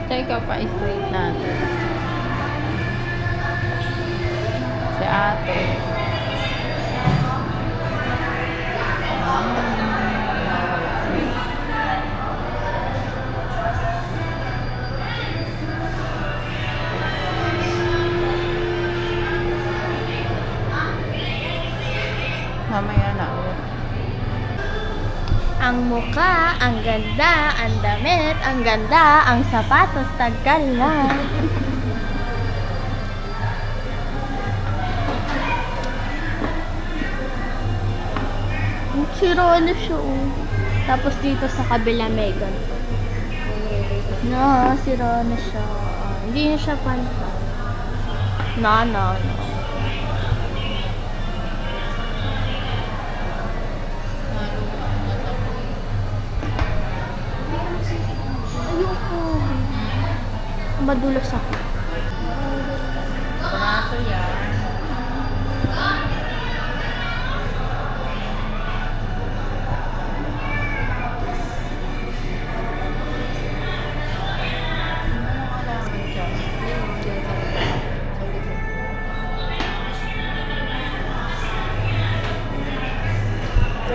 Check up pa straight natin. Si ate. Mamaya na. Ang mukha, ang ganda, ang damit, ang ganda, ang sapatos, tagkal na. Sira na siya, oh. Tapos dito sa kabila may ganito. No, sira na siya. Hindi na siya panta. No. Ayoko. Madulas ako. Braso yan.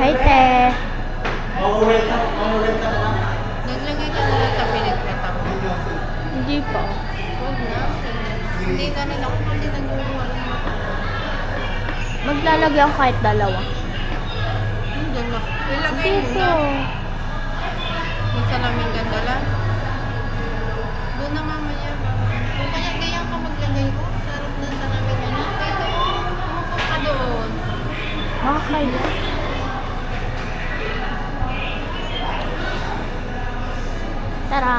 Hi, te. Mauulit ka na lang. Naglagay ka na lang sa pinagmata mo. Hindi pa. Huwag na. Hindi ka nila ako kasi nagbubuha ng mata. Maglalagyan ko kahit dalawa. Hindi na. Ilagay mo Dito. na. May salamin ganda lang. Doon na mamaya. Kung kaya ganyan ka maglagay ko, sarap na salamin mo na. Dito, umupo ka doon. Okay. Tara.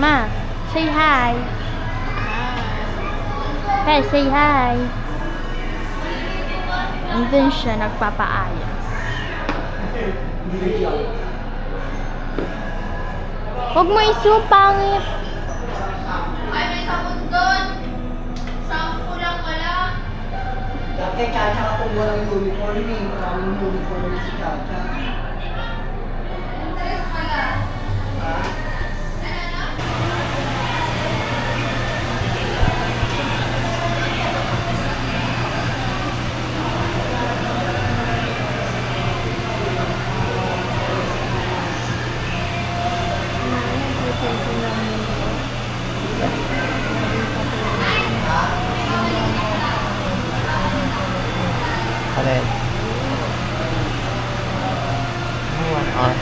Ma, say hi. Hey, say hi. Andun siya, nagpapaayos. Huwag mo isupangit. Ay, may sabon doon. Shampoo lang wala. Dati Chacha ka kung walang uniform eh. Maraming uniform si Chacha. Alin? 1 hour.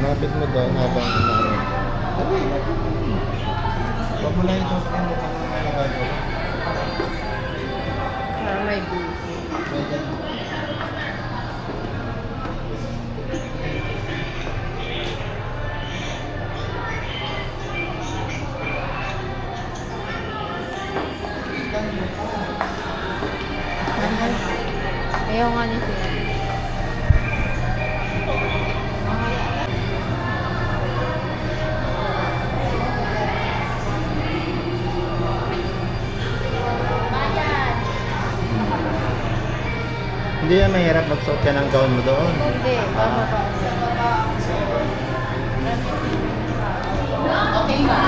Lapit mo doon habang naroon. Sabi, huwag mo lang ito sa mukha ng mga nagagawa. Para may busi. May ganun. Ayaw nga ni Sir. Hindi na mahirap magsuot ka ng gown mo doon. Hindi, tama pa. Okay ba?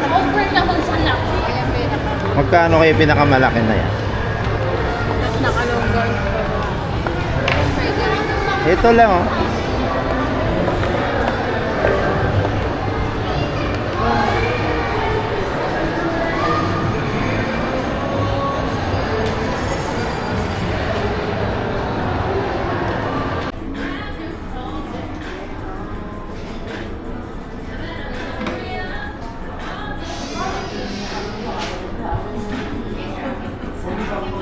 Over na kung saan ako. Ayan, pinaka. Magkano kayo pinakamalaki na yan? Tapos nakalong gown pa. Pwede rin. Ito lang oh.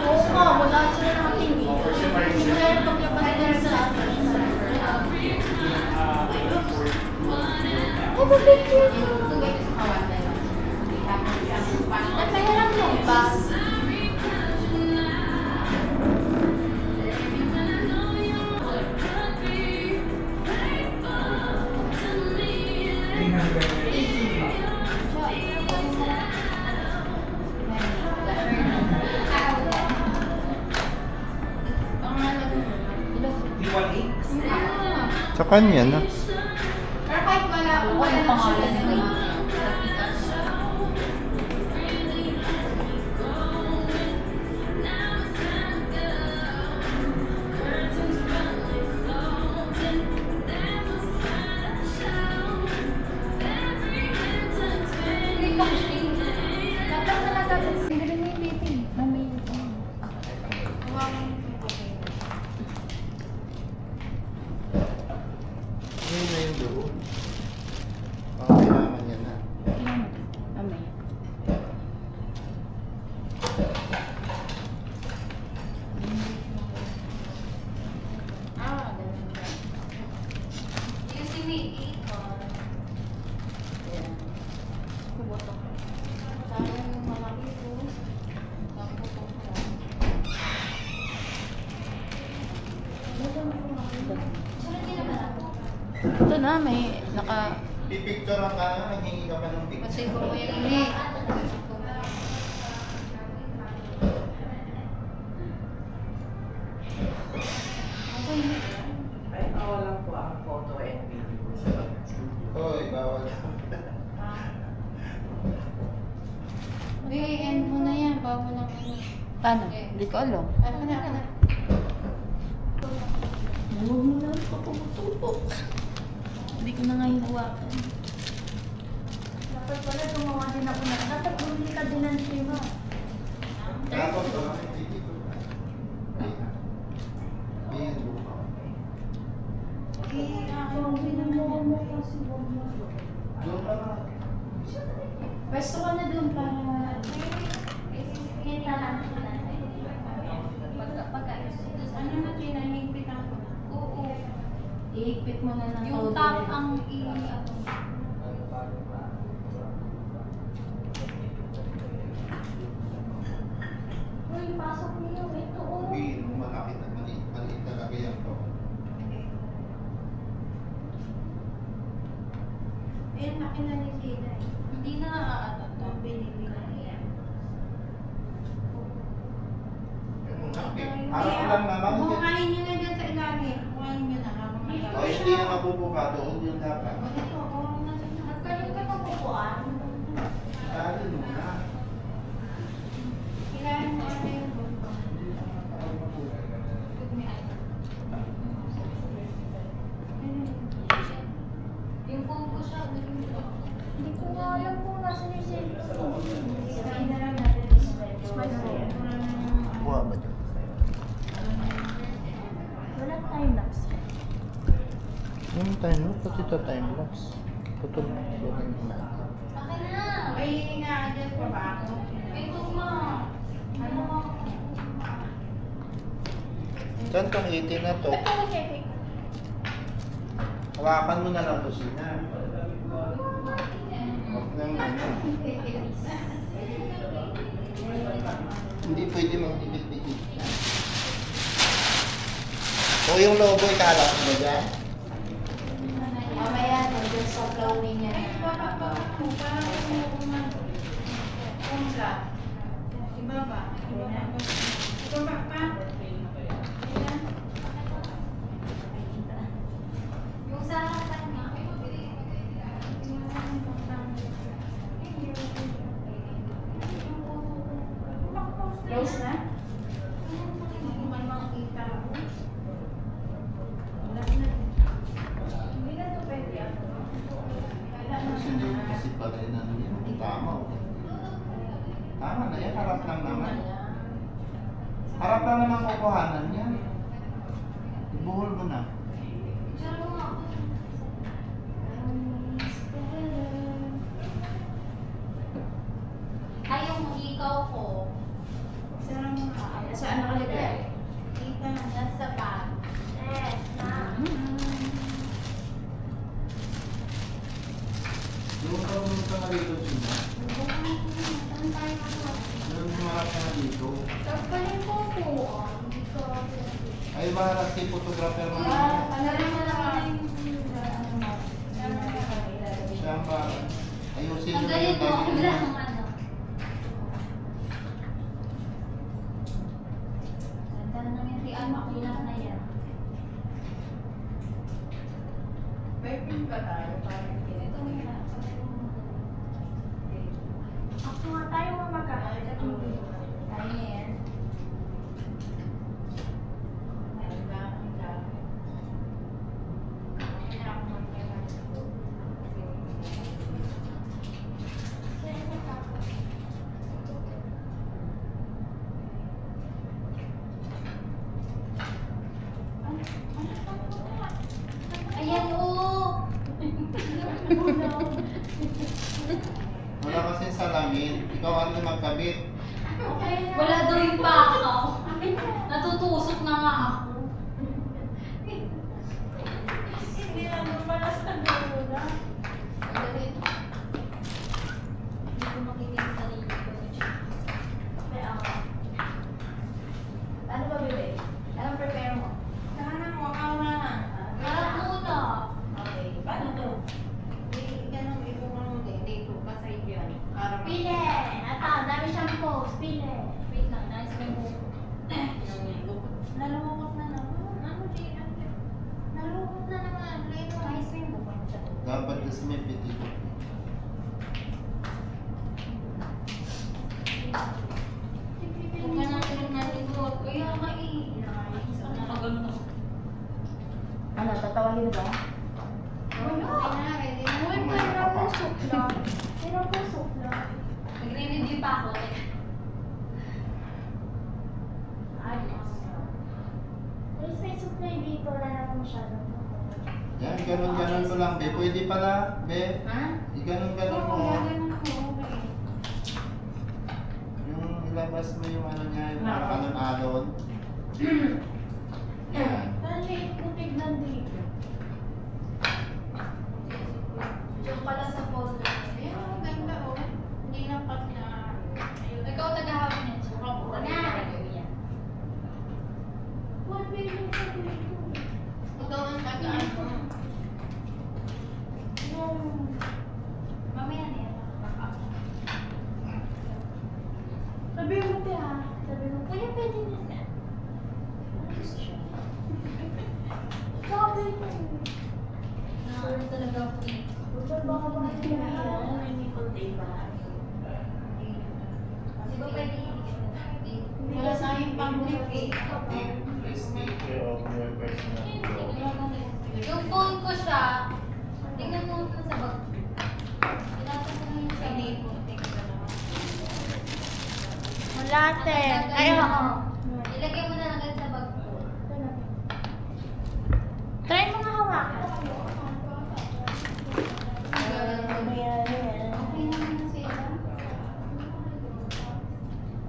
Oo nga, wala sila natin. Wala yung paglabas nila sa atin. Oh, bakit yun? Nagpahiram mo ba? Sa kanya na. Pero kahit wala, Ano pangalan nila? Ngayon na yung doon. Okay naman yan na. Mamaya. ganun ba? Kasi may ikon. Ayan. Kuboto ko. Sayang yung malaki ko. Nakupo ko. Ito na, may naka... Pipicturean ka na, naghingi ka pa ng picture. Kasi ko yung ini. Ay, lang po ang photo and video sa Hoy, bawal. Hindi, end mo na yan. Bago lang ano. Paano? Hindi ko alam. Ano na, ano na. Huwag mo na ako pumututok. Hindi ko na nga hinawakan. Dapat pala gumawa din ako na. Dapat bumili ka din ng shima. Tapos ba? Ayan. Doon ka na. Pwesto ka na doon para... Kita lang. Ano na, pinahigpitan ko na. Oo. Ihigpit mo na ng Yung todo. top ang Uy, pasok niyo. Ito, oh. Sabihin mo malaki na maliit na lagayan to. Eh, laki na ni Sheila. Hindi na ano to, binili na niya. Harap lang naman. Bukain nyo na dyan sa ilalim. Bukain nyo na habang O nag-aaway. hindi na mabubuka doon yung dapat. Ito, oo, nasa Magkaroon ka ng upuan. Ano Anong time lapse? Pati ito time lapse. Putol na. Akin na. May ina-adjust pa ba ako? Ito ma. Ano? Saan tong 18 na to? Ito ko check. Hawakan mo na lang to sina. Huwag nang ano. Hindi pwede magdikit-dikit. O yung logo ikalat mo dyan? Mamaya, nandun sa flowing niya. Ibaba. Ibaba pa. Yung sa kanya. Close na? May makikita ako. Hindi na ito pwede ako. Kasi hindi kasi pa rin ano yun. Tama o. Tama na yan. Harap lang naman. Harap lang naman kukuhanan yan. Ibuhol mo na. Ay, yung ikaw ko. Saan mo ka? Saan nakalagay? Kita. Nasa bag. Yes, na. Yung ka ka na dito sila. Yung humarap ka na dito. Pagpahin ko po. Ay bahala si photographer mo. Siya ang bahala. Ayusin nyo na yung gamit niya. May pin ba tayo? Parang ganito. Ayan o! Wala kasi salamin. Ikaw ano magkabit. Wala daw yung pakaw. Natutusok na nga ako. Hindi naman pala sa dulo na. Hindi ko makinig sa sarili ko. Kaya ako. Ano ba, bebe? Anong prepare mo? Sana mo, aura na. Harap muna. Okay, paano to? Ganun, ito mo lang din. Dito, kasay dyan. Para Pile! Ata, dami siyang post. Pile. Wait lang, nais may buko. Nalungkot na naman. Ano, di? Nalungkot na naman. Nais may buko na siya. Dapat kasi may petit. Huwag ka natin nalungkot. Kaya ano, tatawagin ba? Okay na, ready na. Uy, mayroon akong sukla. Mayroon akong sukla. Nagre-review pa ako. Ayos. Please, may sukla dito. Wala naman masyadong. Yan, ganun-ganun mo lang, be. Pwede pala, be. Ha? Ganun-ganun mo. Oo, ganun ako. Okay. Yung ilabas mo yung ano niya, yung parang alon-alon. Yan. Dali, tignan dito. Yung pala sa folder. Ayun, ang ganda, oh. Hindi na pati na. Ayun. Ikaw tagahawin niya. Tsaka po. Ikaw ang tagaan mo. Mamaya na yan. Sabi mo tiya. Sabi mo, kuya pwede na siya. Sabi mo. Sorry talaga ako eh. Baka ba hindi na yan? Hindi ko diba? Di ba pwede Wala tayong public eh. Please take care of your personal belongings. yung phone ko siya, tingnan mo sa bag. Tinatapos ko na yung sa Pinipot. Tingnan ka naman. Wala te. Ay, oo. Ilagay mo na lang sa bag ko. Try mo nga hawakan. Okay naman na sila.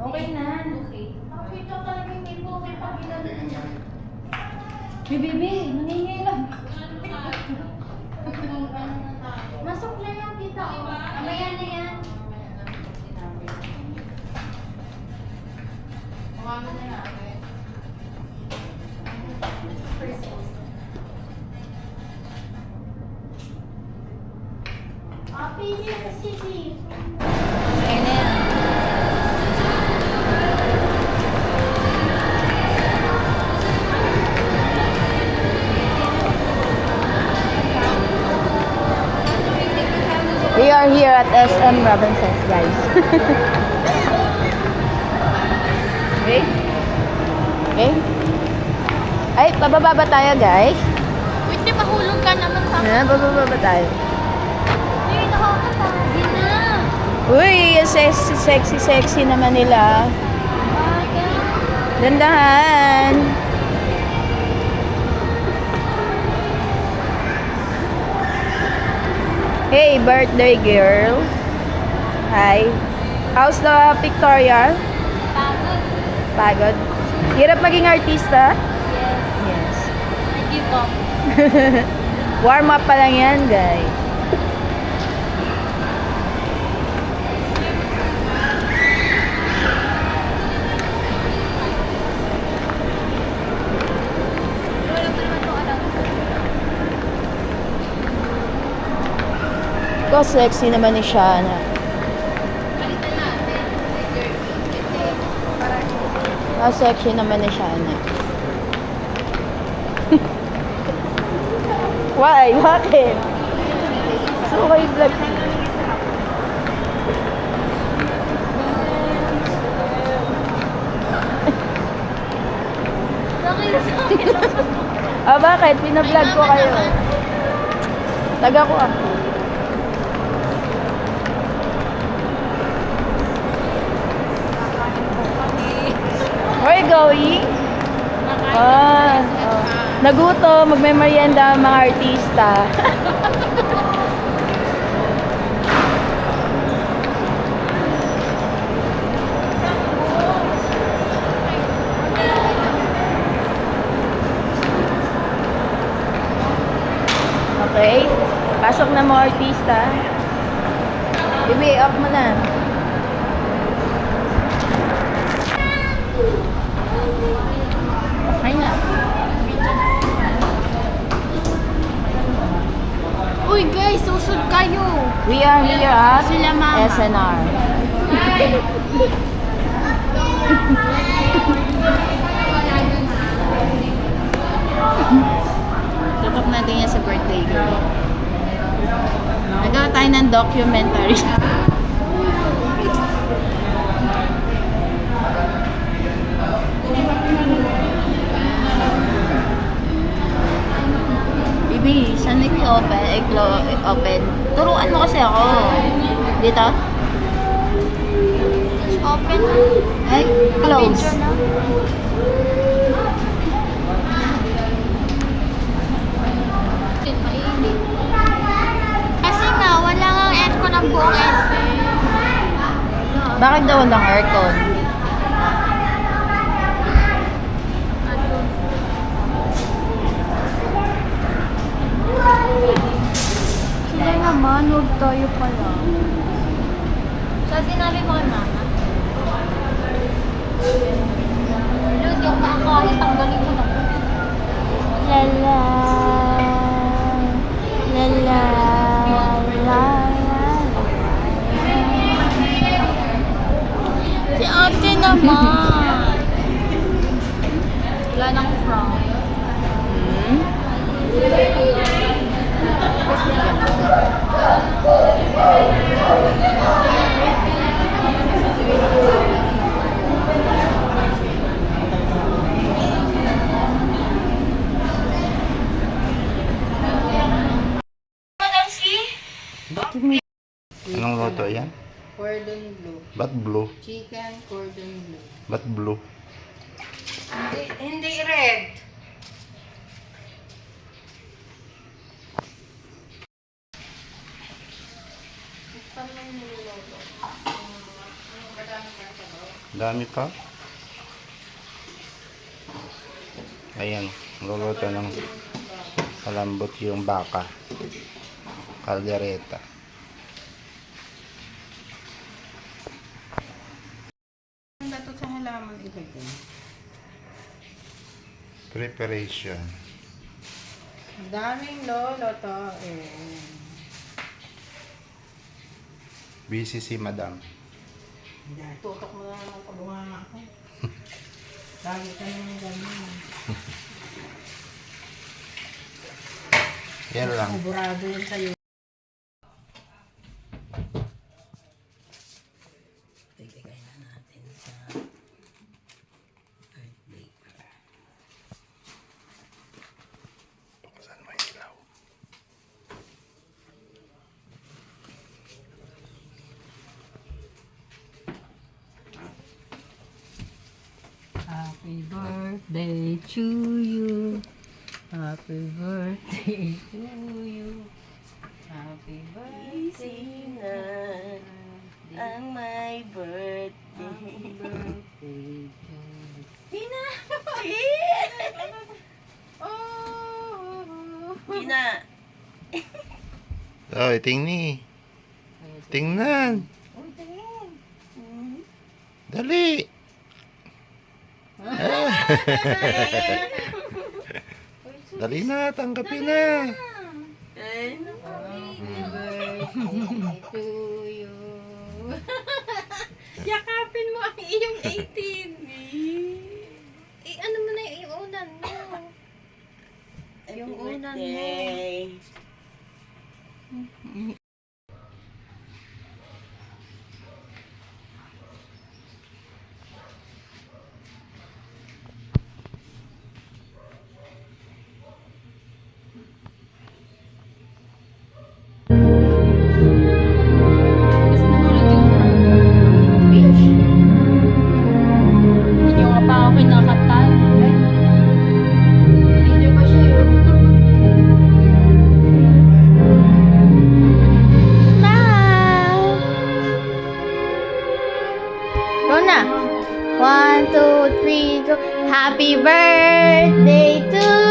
Okay na. Okay. Okay to talaga hindi po okay pag ginagawa niya. Bibi, nangingilam. Masok na yan, tita. Mamaya na yan. Umaga na natin. Pili sa city. Ayun na yan. We are here at SM Robinsons, guys. Okay? Okay? Ay, pababa ba tayo, guys? Wait, di mahulog ka naman sa Pababa ba tayo? Hindi, nakakatabi na. Uy, sexy naman nila. Aga. Dandahan. Hey, birthday girl. Hi. How's the pictorial? Pagod. Pagod. Hirap maging artista? Yes. Yes. I give up. Warm up pa lang yan, guys. Wala pa naman itong alam. Ito, sexy naman ni Shana. Palitan natin. Sexy naman ni Shana. Why? Bakit? So, may vlog. Nakita sa akin. Bakit? Pinablog ko kayo. Taga ko ah. Where you going? Naguto, magme-merienda ang mga artista. Okay? Pasok na mga artista. Bibi, up mo na. Okay na. Uy guys, susod kayo. We are here at Sila mama. SNR. Tutok natin yan sa birthday girl. Nagawa tayo ng documentary. Bibi, saan i-open? I-open. Turuan mo kasi ako. Dito? Open. Ay, close. Picture na. Mainit. Kasi nga, wala nga aircon ang buong SM. Bakit daw walang aircon? Sila naman, huwag tayo pala. So, sinabi mo kay mama? Lud, yung makakahit, tanggalin mo na. Lala. Lala. La. Si ate naman. Wala nang frown. Anong luto yan? Cordon bleu. Ba't blue? Chicken cordon bleu. Ba't blue? Hindi red. Dami pa. Ayan, luluto ng kalambot yung baka. Caldereta. Ang dato sa halaman ilagay. Preparation. Daming loloto eh. Busy si madam. Tutok mo na naman pabunganga ako. Lagi ka naman ganyan. Yan lang. Sigurado yun sa'yo. Bibigay na natin sa birthday. Buksan mo yung ilaw. Happy birthday to you. Happy birthday to you. Happy birthday na ang my Happy birthday. birthday to you. Tina! Oh! Tina! Oh, tingni. Tingnan. Uy, tingin. Dali. Dali na, tanggapin na. Ay, Happy birthday to you. Yakapin mo ang iyong 18. Ano mo na yung unan mo? Yung unan mo. birthday. Tapos nahulog yung fish. Hindi nga pa ako kinakatan. Video pa siya yun. Smile! Go na. 1, 2, 3, go. Happy birthday to